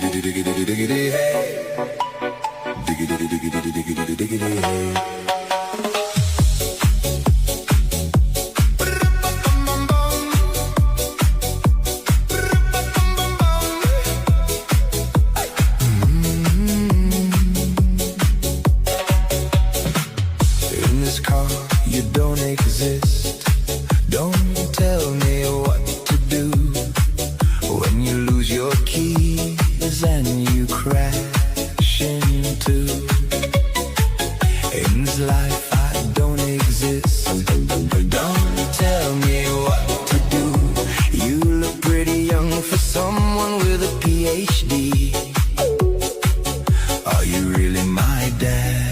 In this car, you don't exist. Don't tell me what to do when you lose your keys and you crash into. In this life, I don't exist. Don't tell me what to do. You look pretty young for someone with a PhD. Are you really my dad?